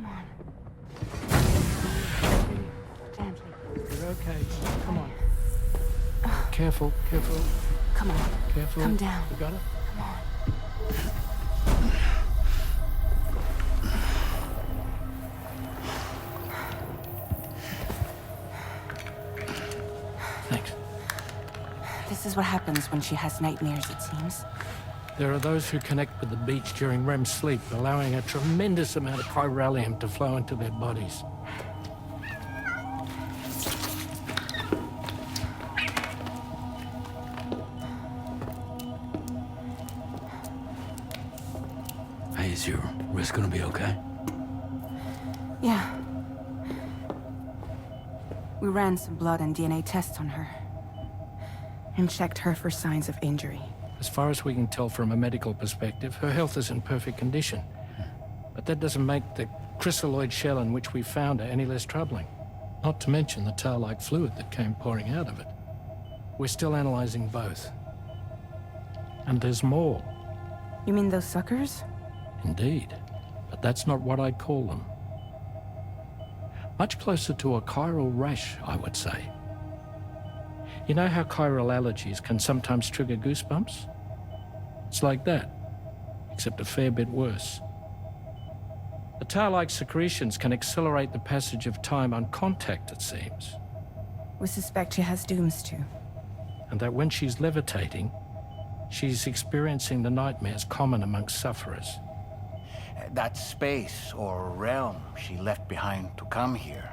Come on. Gently. You're okay. Come on. Careful, careful. Come on. Careful. Come down. You got it? Come on. Thanks. This is what happens when she has nightmares, it seems. There are those who connect with the beach during REM sleep, allowing a tremendous amount of chiralium to flow into their bodies. Hey, is your wrist gonna be okay? Yeah. We ran some blood and DNA tests on her. And checked her for signs of injury. As far as we can tell from a medical perspective, her health is in perfect condition. But that doesn't make the crystalloid shell in which we found her any less troubling. Not to mention the tar-like fluid that came pouring out of it. We're still analyzing both. And there's more. You mean those suckers? Indeed. But that's not what I'd call them. Much closer to a chiral rash, I would say. You know how chiral allergies can sometimes trigger goosebumps? It's like that, except a fair bit worse. The tar-like secretions can accelerate the passage of time on contact, it seems. We suspect she has dooms too. And that when she's levitating, she's experiencing the nightmares common amongst sufferers. That space or realm she left behind to come here.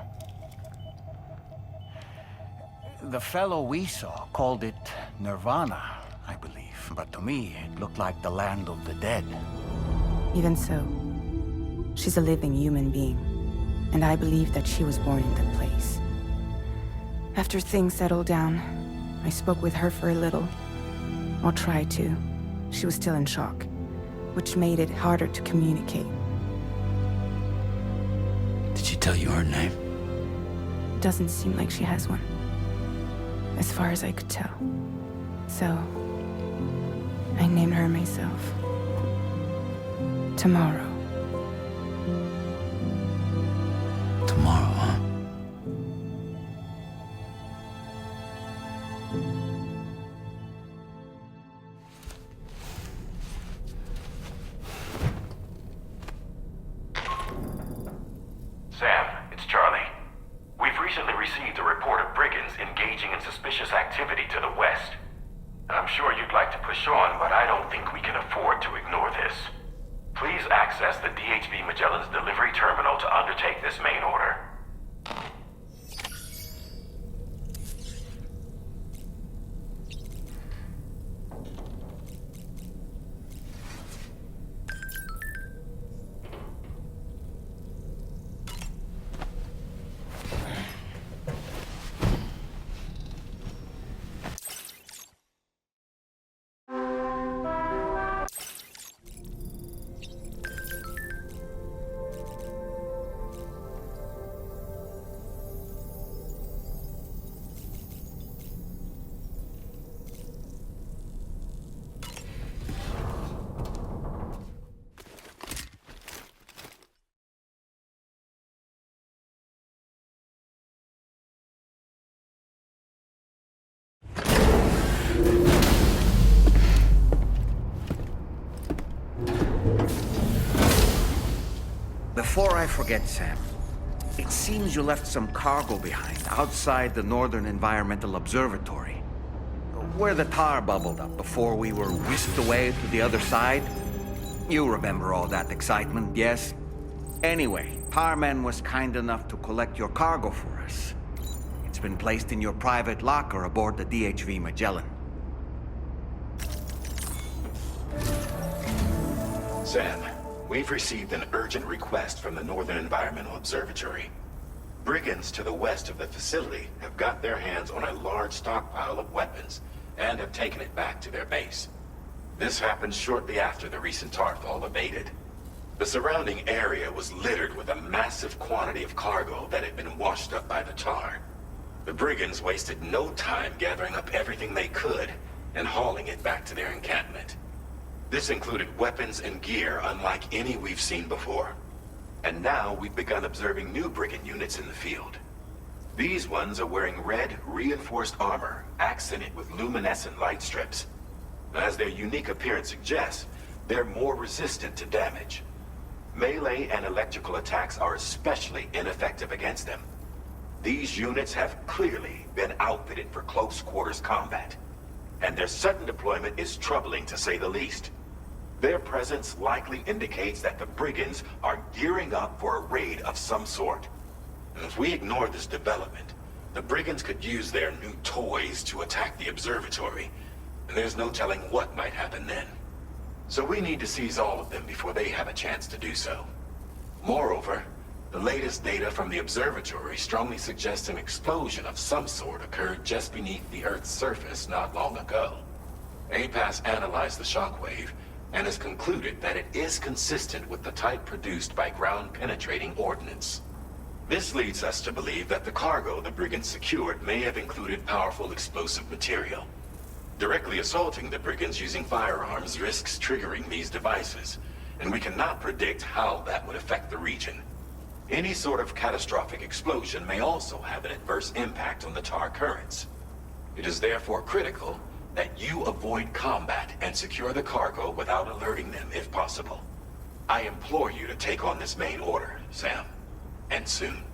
The fellow we saw called it Nirvana, I believe. But to me, it looked like the land of the dead. Even so, she's a living human being. And I believe that she was born in that place. After things settled down, I spoke with her for a little. Or tried to. She was still in shock, which made it harder to communicate. Did she tell you her name? Doesn't seem like she has one. As far as I could tell. So, I named her myself. Tomorrow. Tomorrow, huh? Sam, it's Charlie. We've recently received a report of brigands engaging in suspicious activity to the west. I'm sure you'd like to push on, but I don't think we can afford to ignore this. Please access the DHV Magellan's delivery terminal to undertake this main order. Before I forget, Sam, it seems you left some cargo behind outside the Northern Environmental Observatory. Where the tar bubbled up before we were whisked away to the other side. You remember all that excitement, yes? Anyway, Tarman was kind enough to collect your cargo for us. It's been placed in your private locker aboard the DHV Magellan. Sam, we've received an urgent request from the Northern Environmental Observatory. Brigands to the west of the facility have got their hands on a large stockpile of weapons and have taken it back to their base. This happened shortly after the recent Tarfall abated. The surrounding area was littered with a massive quantity of cargo that had been washed up by the tar. The brigands wasted no time gathering up everything they could and hauling it back to their encampment. This included weapons and gear unlike any we've seen before. And now we've begun observing new brigand units in the field. These ones are wearing red, reinforced armor, accented with luminescent light strips. As their unique appearance suggests, they're more resistant to damage. Melee and electrical attacks are especially ineffective against them. These units have clearly been outfitted for close quarters combat, and their sudden deployment is troubling to say the least. Their presence likely indicates that the brigands are gearing up for a raid of some sort. And if we ignore this development, the brigands could use their new toys to attack the observatory, and there's no telling what might happen then. So we need to seize all of them before they have a chance to do so. Moreover, the latest data from the observatory strongly suggests an explosion of some sort occurred just beneath the Earth's surface not long ago. APAS analyzed the shockwave and has concluded that it is consistent with the type produced by ground-penetrating ordnance. This leads us to believe that the cargo the brigands secured may have included powerful explosive material. Directly assaulting the brigands using firearms risks triggering these devices, and we cannot predict how that would affect the region. Any sort of catastrophic explosion may also have an adverse impact on the tar currents. It is therefore critical that you avoid combat and secure the cargo without alerting them if possible. I implore you to take on this main order, Sam. And soon.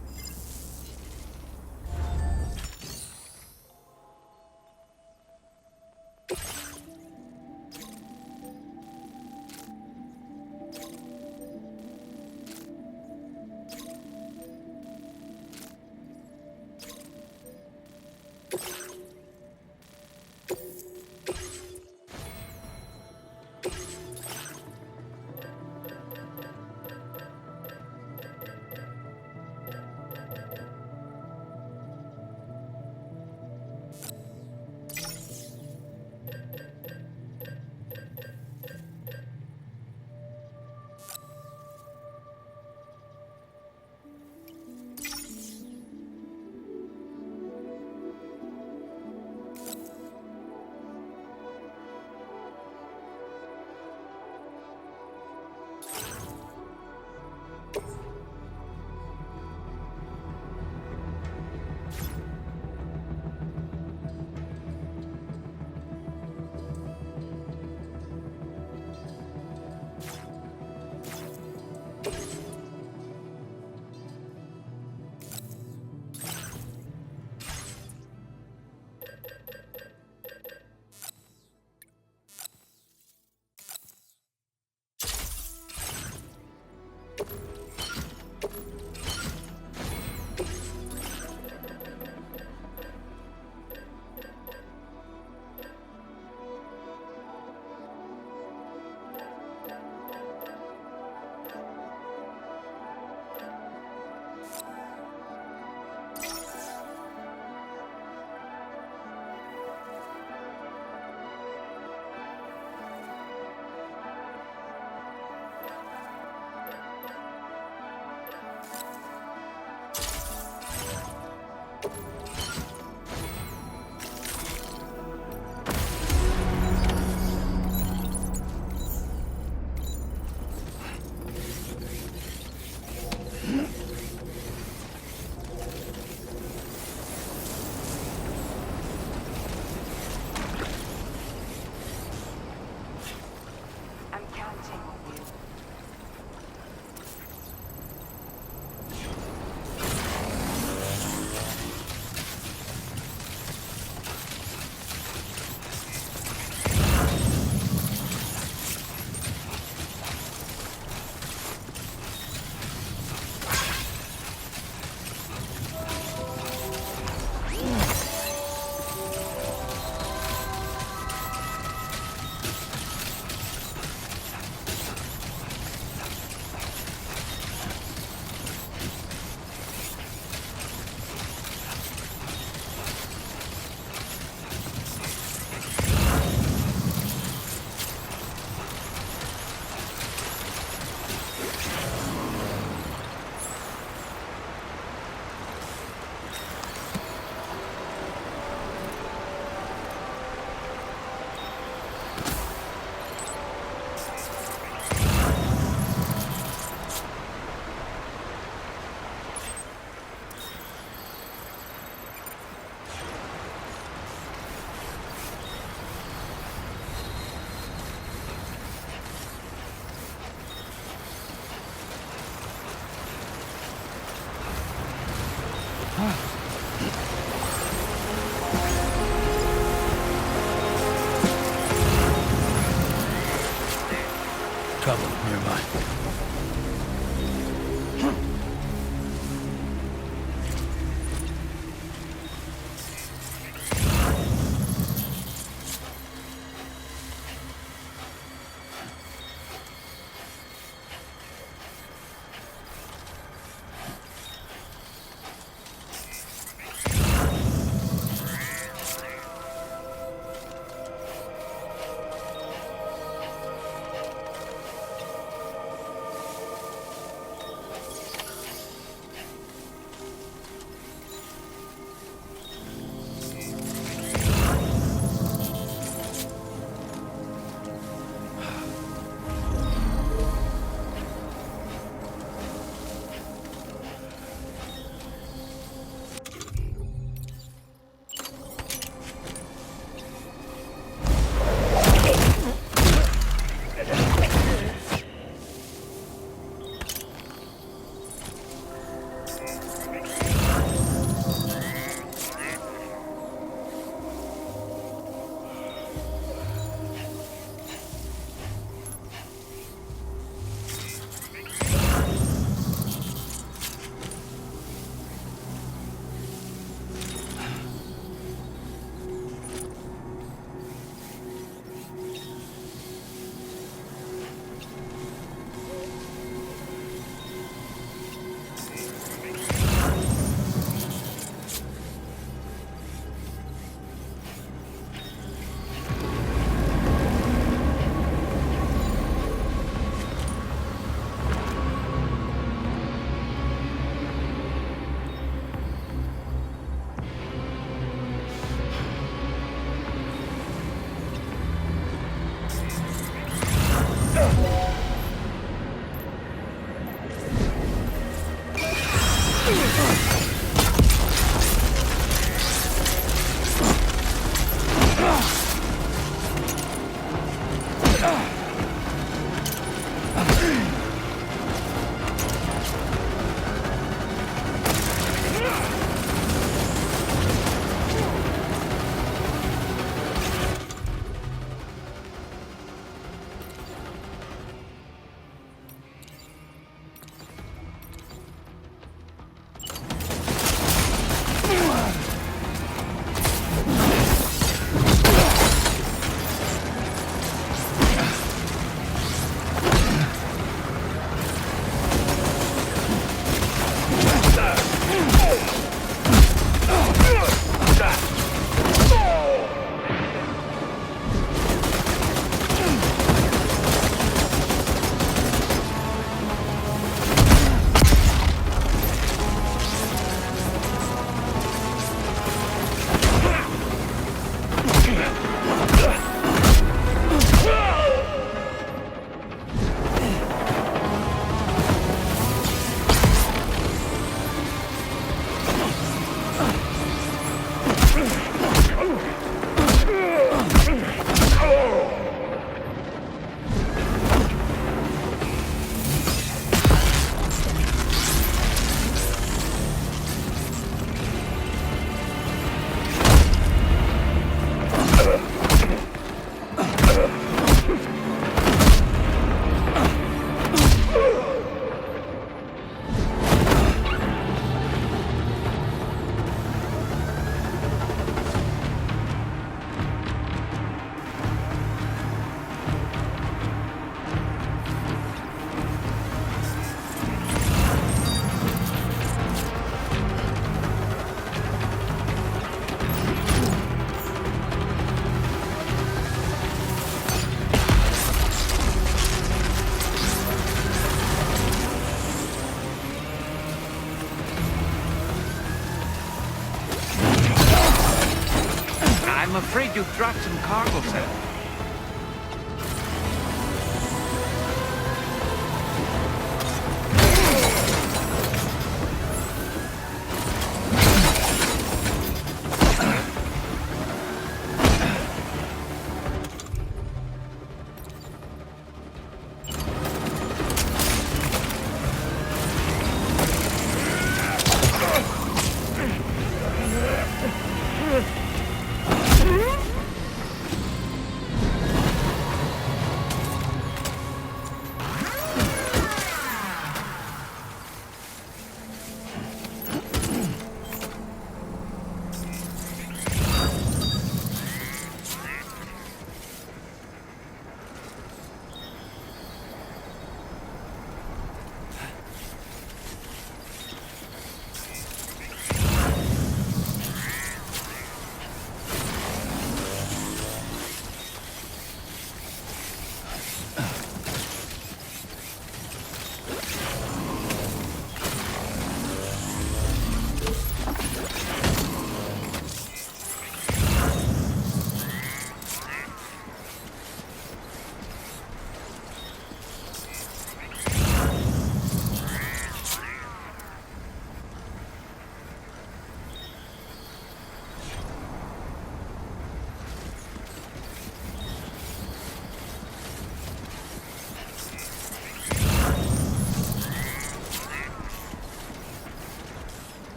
I'm afraid you've dropped some cargo, Sam.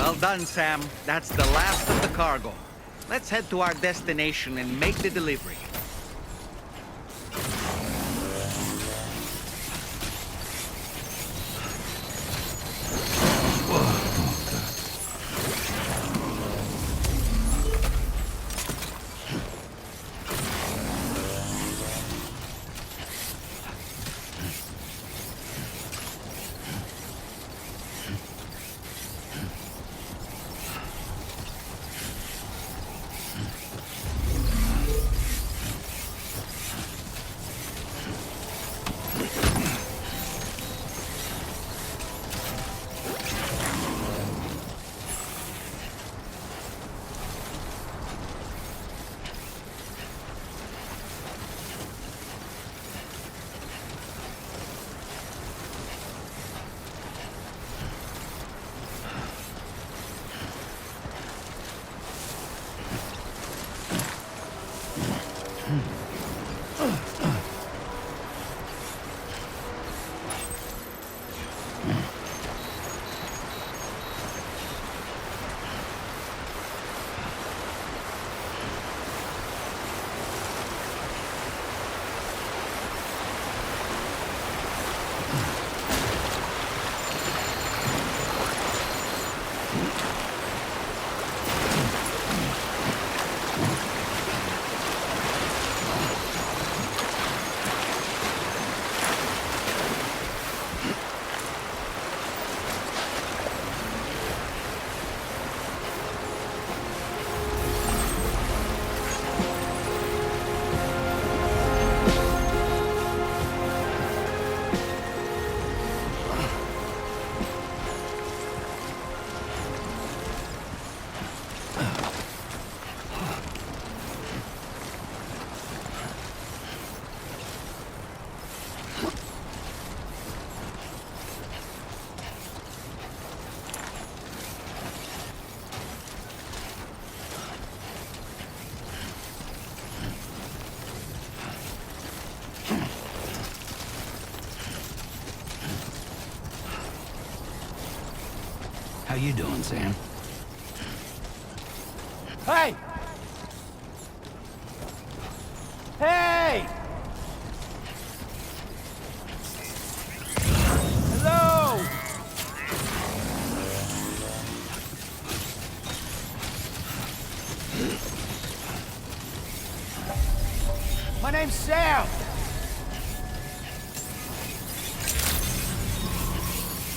Well done, Sam. That's the last of the cargo. Let's head to our destination and make the delivery. How you doing, Sam? Hey! Hey! Hello! My name's Sam.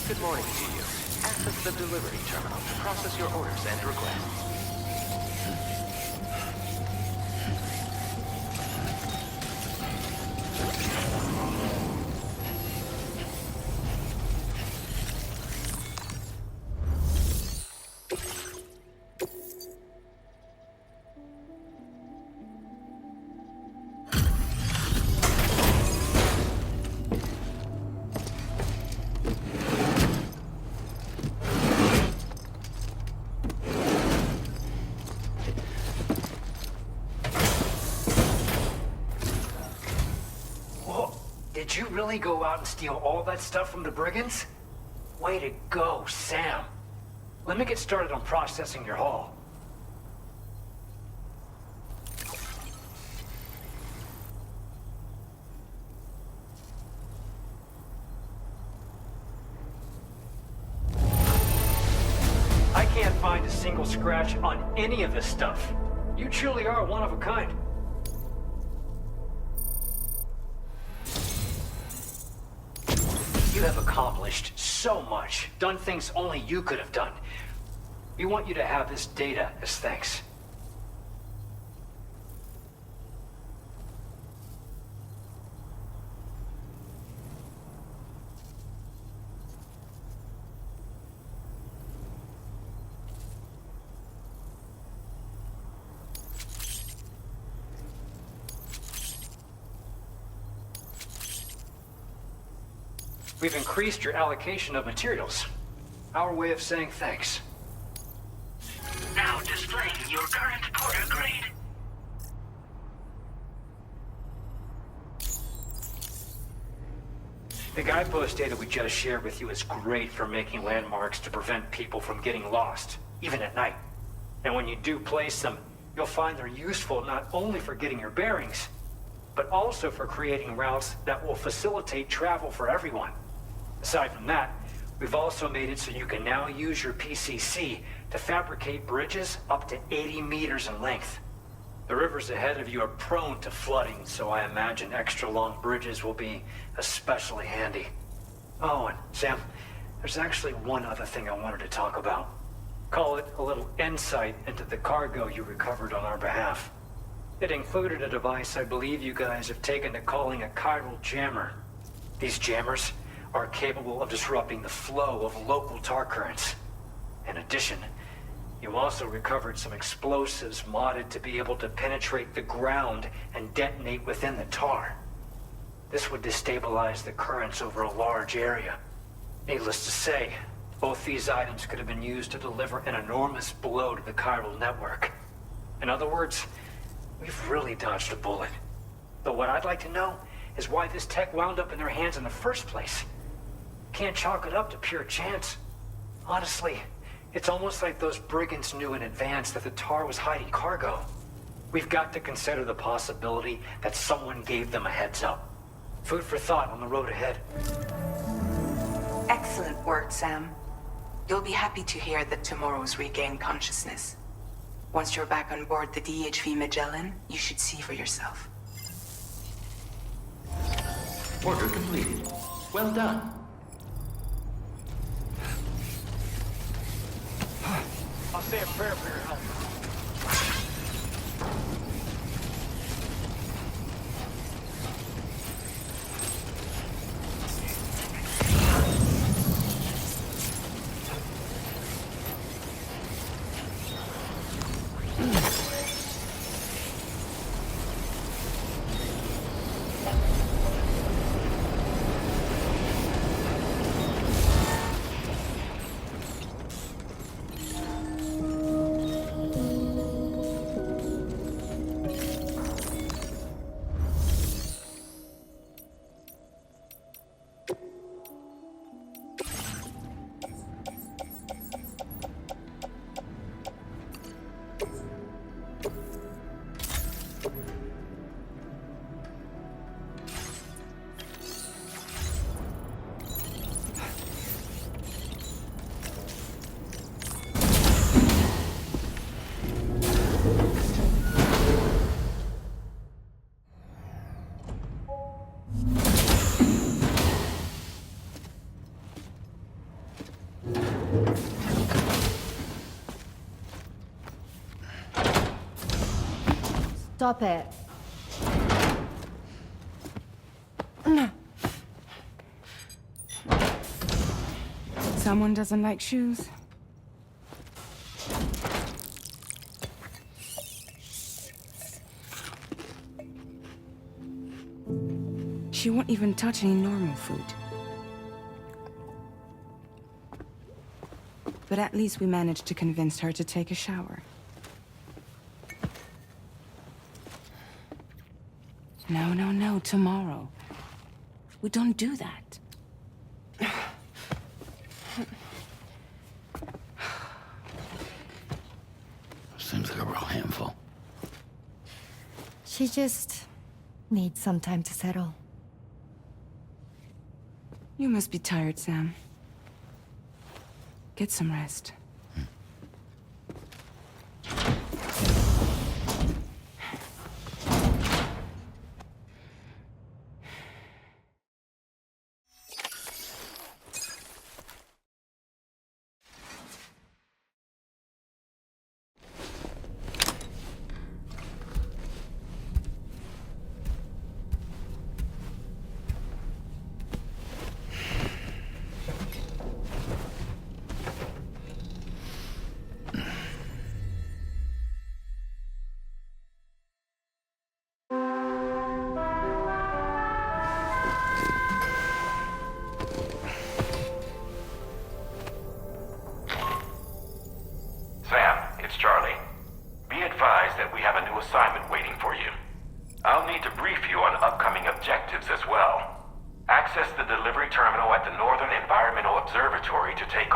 Good morning to you. Access the delivery terminal to process your orders and requests. Did you really go out and steal all that stuff from the brigands? Way to go, Sam. Let me get started on processing your haul. I can't find a single scratch on any of this stuff. You truly are one of a kind. You have accomplished so much, done things only you could have done. We want you to have this data as thanks. We've increased your allocation of materials. Our way of saying thanks. Now displaying your current porter grade. The guidepost data we just shared with you is great for making landmarks to prevent people from getting lost, even at night. And when you do place them, you'll find they're useful not only for getting your bearings, but also for creating routes that will facilitate travel for everyone. Aside from that, we've also made it so you can now use your PCC to fabricate bridges up to 80 meters in length. The rivers ahead of you are prone to flooding, so I imagine extra long bridges will be especially handy. Oh, and Sam, there's actually one other thing I wanted to talk about. Call it a little insight into the cargo you recovered on our behalf. It included a device I believe you guys have taken to calling a chiral jammer. These jammers are capable of disrupting the flow of local tar currents. In addition, you also recovered some explosives modded to be able to penetrate the ground and detonate within the tar. This would destabilize the currents over a large area. Needless to say, both these items could have been used to deliver an enormous blow to the chiral network. In other words, we've really dodged a bullet. But what I'd like to know is why this tech wound up in their hands in the first place. Can't chalk it up to pure chance. Honestly, it's almost like those brigands knew in advance that the tar was hiding cargo. We've got to consider the possibility that someone gave them a heads up. Food for thought on the road ahead. Excellent work, Sam. You'll be happy to hear that tomorrow's regained consciousness. Once you're back on board the DHV Magellan, you should see for yourself. Order completed. Well done. I'll say a prayer for your help. Stop it. Someone doesn't like shoes? She won't even touch any normal food. But at least we managed to convince her to take a shower. No, tomorrow. We don't do that. Seems like a real handful. She just needs some time to settle. You must be tired, Sam. Get some rest. Sam, it's Charlie. Be advised that we have a new assignment waiting for you. I'll need to brief you on upcoming objectives as well. Access the delivery terminal at the Northern Environmental Observatory to take